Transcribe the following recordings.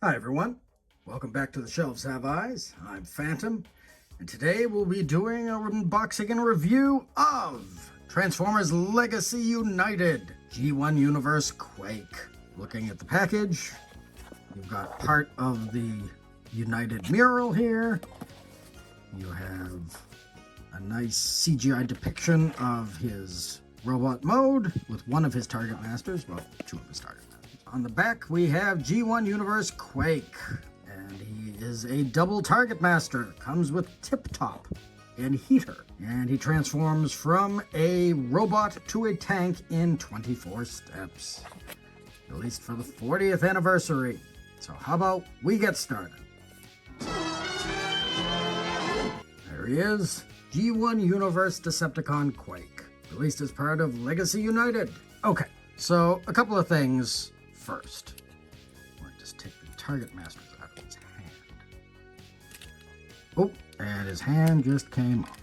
Hi everyone, welcome back to the Shelves Have Eyes. I'm Phantom, and today we'll be doing an unboxing and review of Transformers Legacy United G1 Universe Quake. Looking at the package, you've got part of the United mural here. You have a nice CGI depiction of his robot mode with one of his target masters, well, two of his target masters. On the back, we have G1 Universe Quake, and he is a double target master. Comes with Tip Top and Heater, and he transforms from a robot to a tank in 24 steps. Released for the 40th anniversary. So how about we get started? There he is, G1 Universe Decepticon Quake, released as part of Legacy United. Okay, so a couple of things. First, we'll just take the target masters out of his hand. Oh, and his hand just came off.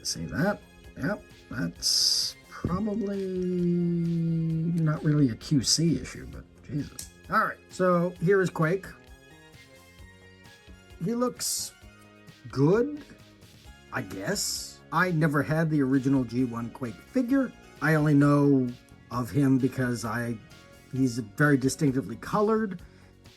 See that? Yep, that's probably not really a QC issue, but Jesus. All right, so here is Quake. He looks good, I guess. I never had the original G1 Quake figure. I only know of him because he's very distinctively colored.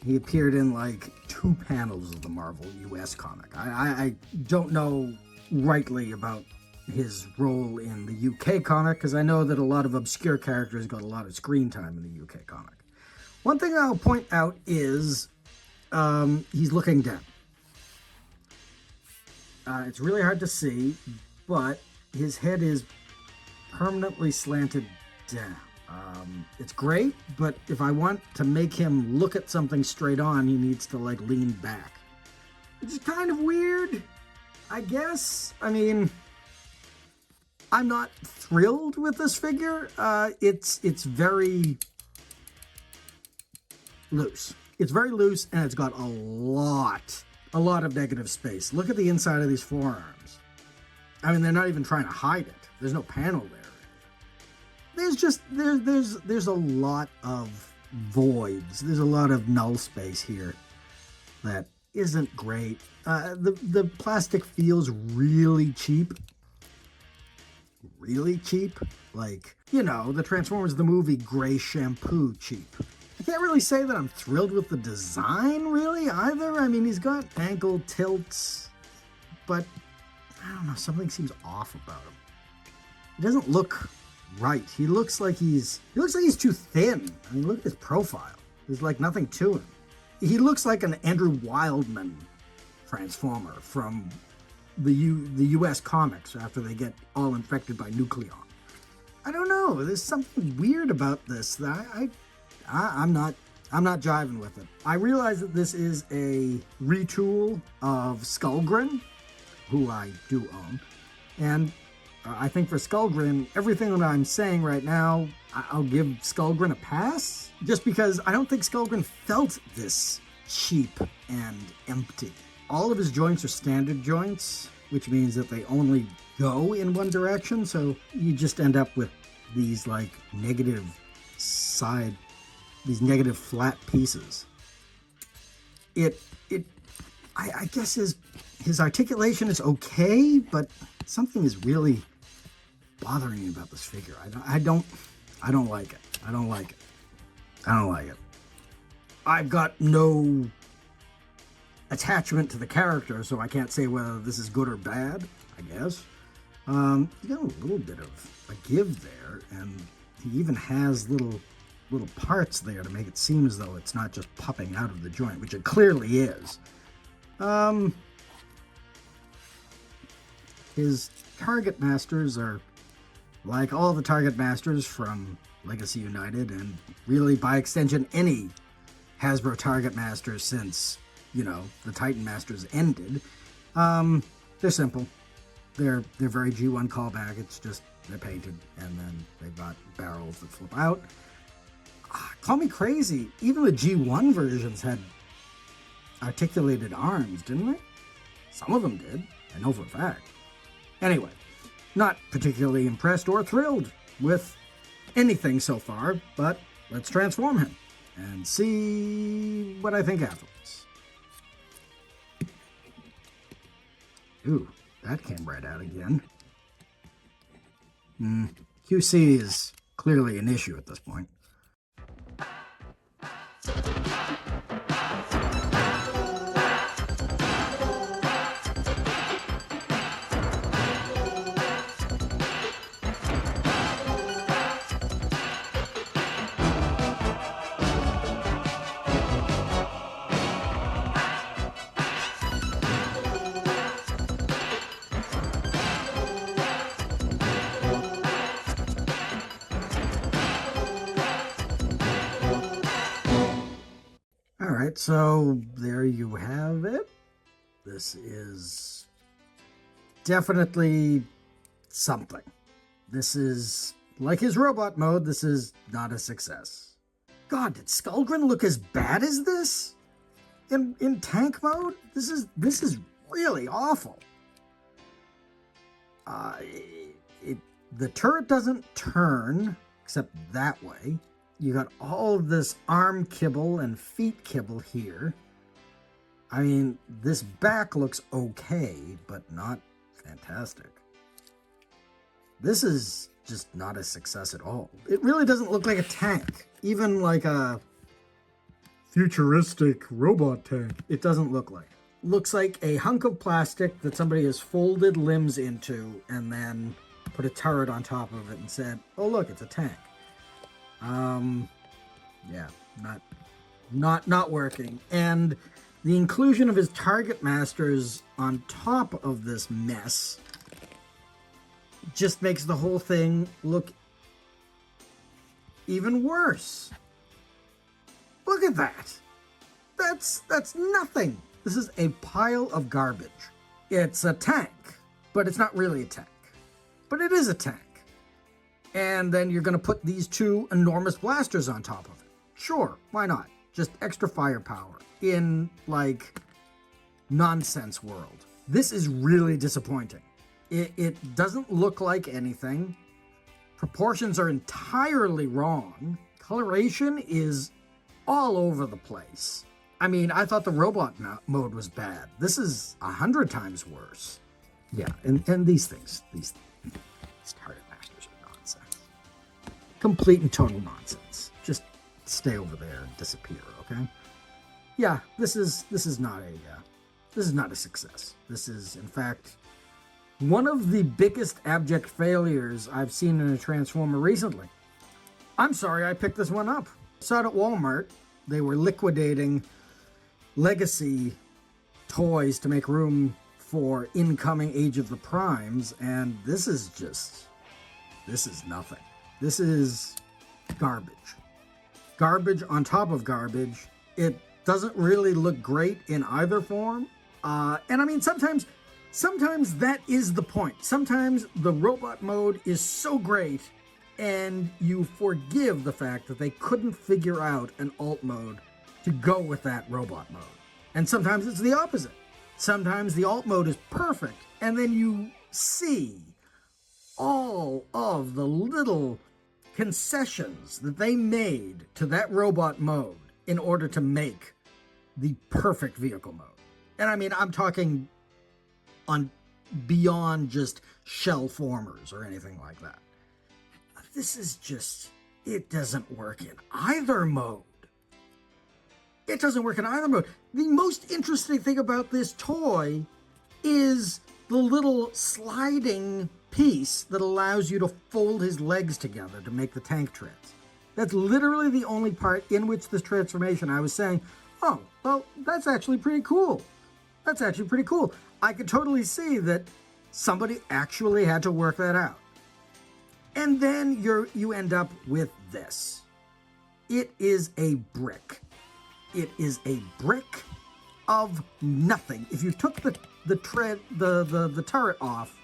He appeared in like 2 panels of the Marvel US comic. I don't know rightly about his role in the UK comic because I know that a lot of obscure characters got a lot of screen time in the UK comic. One thing I'll point out is he's looking down. It's really hard to see, but his head is permanently slanted down. It's great, but if I want to make him look at something straight on, he needs to like lean back, which is kind of weird, I guess. I mean, I'm not thrilled with this figure. It's very loose. It's very loose, and it's got a lot of negative space. Look at the inside of these forearms. I mean, they're not even trying to hide it. There's no panel there. There's a lot of voids. There's a lot of null space here that isn't great. The plastic feels really cheap. Really cheap. Like, you know, the Transformers the movie gray shampoo cheap. I can't really say that I'm thrilled with the design, really, either. I mean, he's got ankle tilts, but I don't know, something seems off about him. He doesn't look right. He looks like he's too thin. I mean, look at his profile. There's like nothing to him. He looks like an Andrew Wildman Transformer from the US comics after they get all infected by Nucleon. I don't know. There's something weird about this that I'm not jiving with it. I realize that this is a retool of Skullgrin, who I do own, and I think for Skullgrin, everything that I'm saying right now, I'll give Skullgrin a pass, just because I don't think Skullgrin felt this cheap and empty. All of his joints are standard joints, which means that they only go in one direction, so you just end up with these like negative flat pieces. I guess his articulation is okay, but something is really bothering me about this figure. I don't like it. I don't like it. I've got no attachment to the character, so I can't say whether this is good or bad, I guess. You got a little bit of a give there, and he even has little parts there to make it seem as though it's not just popping out of the joint, which it clearly is. His target masters are like all the target masters from Legacy United, and really by extension any Hasbro target masters since, you know, the Titan Masters ended. They're simple. They're very G1 callback. It's just they're painted and then they've got barrels that flip out. Call me crazy, even the G1 versions had articulated arms, didn't they? Some of them did, I know for a fact. Anyway, not particularly impressed or thrilled with anything so far, but let's transform him. and see what I think afterwards. Ooh, that came right out again. QC is clearly an issue at this point. Alright, so there you have it. This is definitely something. This is, like his robot mode, this is not a success. God, did Skullgrin look as bad as this? In tank mode? This is really awful. The turret doesn't turn, except that way. You got all of this arm kibble and feet kibble here. I mean, this back looks okay, but not fantastic. This is just not a success at all. It really doesn't look like a tank, even like a futuristic robot tank. It doesn't look like it. Looks like a hunk of plastic that somebody has folded limbs into and then put a turret on top of it and said, oh look, it's a tank. Yeah, not working. And the inclusion of his target masters on top of this mess just makes the whole thing look even worse. Look at that. That's nothing. This is a pile of garbage. It's a tank, but it's not really a tank. But it is a tank. And then you're going to put these two enormous blasters on top of it. Sure, why not? Just extra firepower in, like, nonsense world. This is really disappointing. It doesn't look like anything. Proportions are entirely wrong. Coloration is all over the place. I mean, I thought the robot mode was bad. This is 100 times worse. Yeah, and these things, these target masters are nonsense. Complete and total nonsense. Just stay over there and disappear, okay? Yeah, this is not a success. This is, in fact, one of the biggest abject failures I've seen in a Transformer recently. I'm sorry I picked this one up. I saw it at Walmart. They were liquidating legacy toys to make room for incoming Age of the Primes, and this is nothing. This is garbage. Garbage on top of garbage. It doesn't really look great in either form. And I mean, sometimes that is the point. Sometimes the robot mode is so great and you forgive the fact that they couldn't figure out an alt mode to go with that robot mode. And sometimes it's the opposite. Sometimes the alt mode is perfect, and then you see all of the little concessions that they made to that robot mode in order to make the perfect vehicle mode. And I mean, I'm talking on beyond just shell formers or anything like that. This is just, it doesn't work in either mode. It doesn't work in either mode. The most interesting thing about this toy is the little sliding piece that allows you to fold his legs together to make the tank treads. That's literally the only part in which this transformation I was saying, oh, well, that's actually pretty cool. That's actually pretty cool. I could totally see that somebody actually had to work that out. And then you end up with this. It is a brick. It is a brick of nothing. If you took the turret off,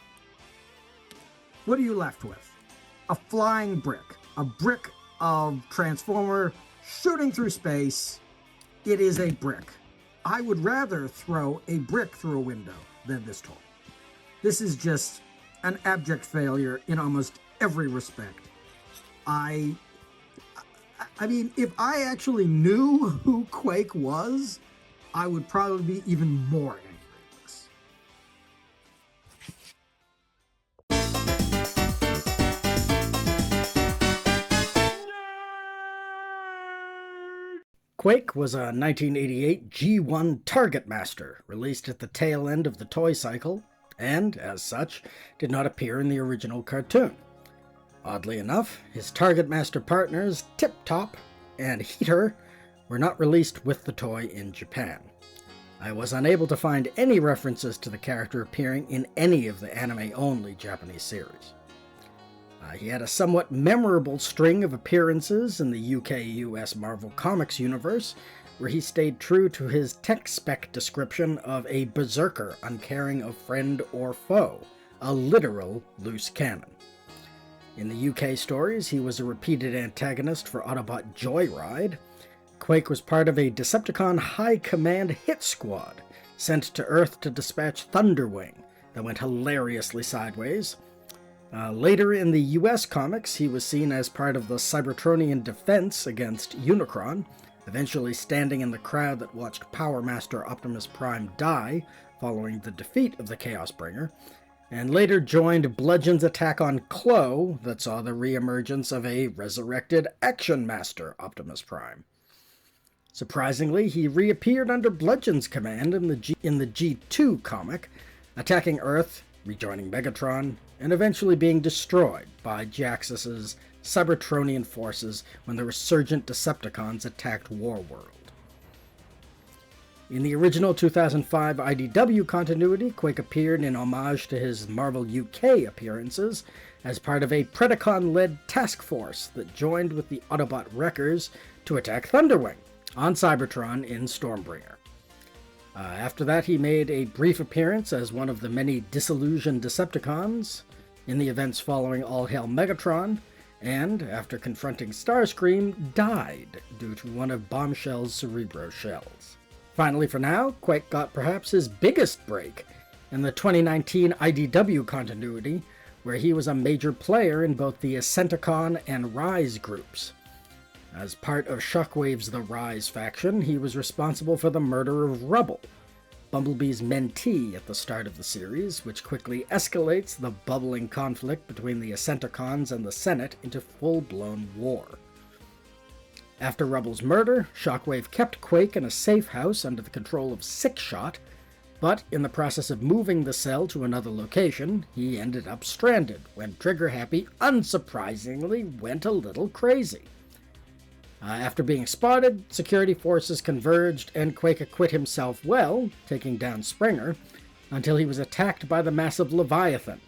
what are you left with? A flying brick. A brick of Transformer shooting through space. It is a brick. I would rather throw a brick through a window than this toy. This is just an abject failure in almost every respect. I mean, if I actually knew who Quake was, I would probably be even more angry at this. Quake was a 1988 G1 Target Master, released at the tail end of the toy cycle, and, as such, did not appear in the original cartoon. Oddly enough, his Target Master partners, Tip Top and Heater, were not released with the toy in Japan. I was unable to find any references to the character appearing in any of the anime-only Japanese series. He had a somewhat memorable string of appearances in the UK-US Marvel Comics universe, where he stayed true to his tech spec description of a berserker uncaring of friend or foe, a literal loose cannon. In the UK stories, he was a repeated antagonist for Autobot Joyride. Quake was part of a Decepticon High Command hit squad, sent to Earth to dispatch Thunderwing, that went hilariously sideways. Later in the US comics, he was seen as part of the Cybertronian defense against Unicron, eventually standing in the crowd that watched Power Master Optimus Prime die following the defeat of the Chaos Bringer, and later joined Bludgeon's attack on Klo that saw the reemergence of a resurrected Action Master Optimus Prime. Surprisingly, he reappeared under Bludgeon's command in the G2 comic, attacking Earth, rejoining Megatron, and eventually being destroyed by Jaxus's Cybertronian forces when the resurgent Decepticons attacked Warworld. In the original 2005 IDW continuity, Quake appeared in homage to his Marvel UK appearances as part of a Predacon-led task force that joined with the Autobot Wreckers to attack Thunderwing on Cybertron in Stormbringer. After that, he made a brief appearance as one of the many disillusioned Decepticons in the events following All Hail Megatron, and, after confronting Starscream, died due to one of Bombshell's Cerebro shells. Finally, for now, Quake got perhaps his biggest break in the 2019 IDW continuity, where he was a major player in both the Decepticon and Rise groups. As part of Shockwave's The Rise faction, he was responsible for the murder of Rubble, Bumblebee's mentee at the start of the series, which quickly escalates the bubbling conflict between the Decepticons and the Senate into full-blown war. After Rubble's murder, Shockwave kept Quake in a safe house under the control of Sixshot, but in the process of moving the cell to another location, he ended up stranded when Trigger Happy, unsurprisingly, went a little crazy. After being spotted, security forces converged and Quake acquit himself well, taking down Springer, until he was attacked by the massive Leviathan.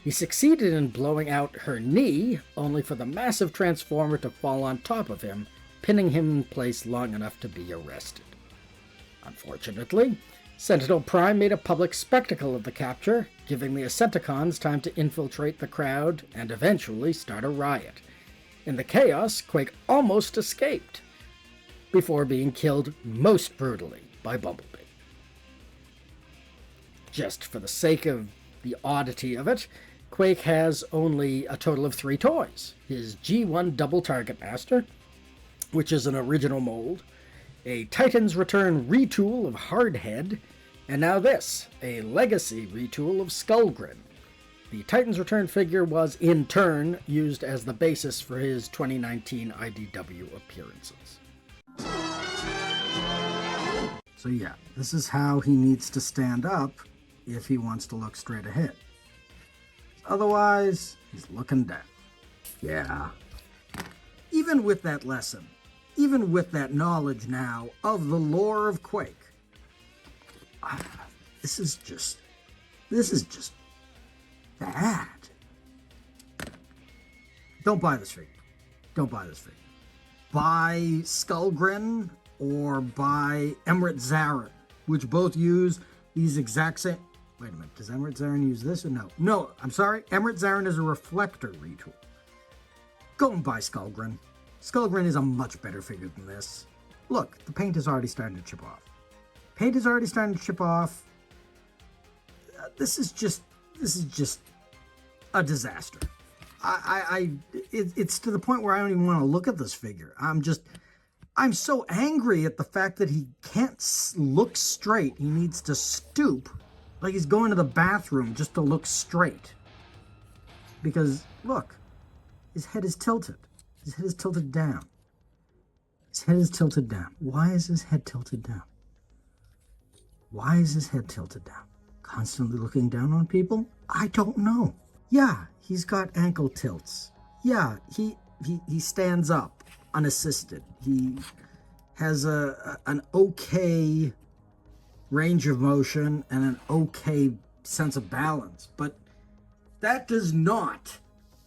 He succeeded in blowing out her knee, only for the massive Transformer to fall on top of him, pinning him in place long enough to be arrested. Unfortunately, Sentinel Prime made a public spectacle of the capture, giving the Decepticons time to infiltrate the crowd and eventually start a riot. In the chaos, Quake almost escaped, before being killed most brutally by Bumblebee. Just for the sake of the oddity of it, Quake has only a total of 3 toys. His G1 Double Target Master, which is an original mold, a Titan's Return retool of Hardhead, and now this, a Legacy retool of Skullgrin. The Titan's Return figure was, in turn, used as the basis for his 2019 IDW appearances. So yeah, this is how he needs to stand up if he wants to look straight ahead. Otherwise, he's looking down. Yeah. Even with that lesson, even with that knowledge now of the lore of Quake, this is just bad. Don't buy this figure. Don't buy this figure. Buy Skullgrin or buy Emerald Zarin, which both use these exact same... Wait a minute, does Emerald Zarin use this or no? No, I'm sorry, Emerald Zarin is a reflector retool. Go and buy Skullgrin. Skullgrin is a much better figure than this. Look, the paint is already starting to chip off. Paint is already starting to chip off. This is just a disaster. It's to the point where I don't even want to look at this figure. I'm so angry at the fact that he can't look straight. He needs to stoop like he's going to the bathroom just to look straight. Because, look, his head is tilted. His head is tilted down. His head is tilted down. Why is his head tilted down? Why is his head tilted down? Constantly looking down on people? I don't know. Yeah, he's got ankle tilts. Yeah, he stands up unassisted. He has an okay range of motion and an okay sense of balance, but that does not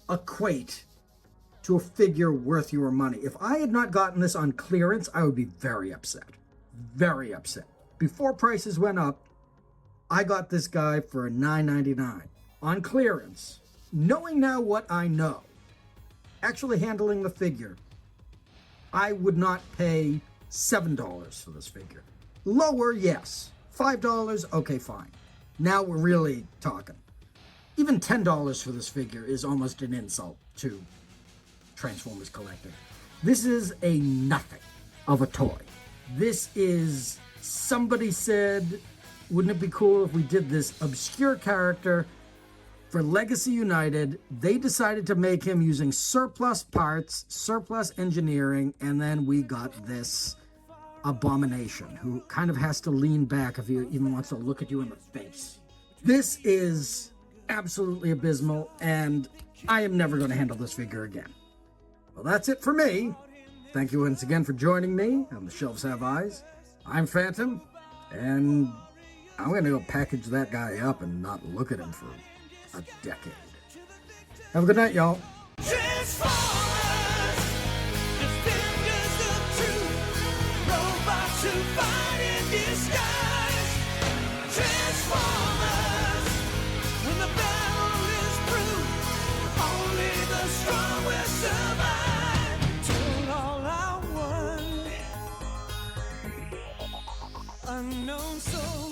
equate to a figure worth your money. If I had not gotten this on clearance, I would be very upset. Very upset. Before prices went up, I got this guy for $9.99 on clearance. Knowing now what I know, actually handling the figure, I would not pay $7 for this figure. Lower, yes. $5, okay, fine. Now we're really talking. Even $10 for this figure is almost an insult to Transformers collecting. This is a nothing of a toy. This is, somebody said, wouldn't it be cool if we did this obscure character for Legacy United? They decided to make him using surplus parts, surplus engineering, and then we got this abomination who kind of has to lean back if he even wants to look at you in the face. This is absolutely abysmal, and I am never going to handle this figure again. Well, that's it for me. Thank you once again for joining me on The Shelves Have Eyes. I'm Phantom, and I'm going to go package that guy up and not look at him for a decade. Have a good night, y'all. Transformers, defenders of truth, robots who fight in disguise. Transformers, when the battle is through, only the strong will survive. Till all I want, unknown soul.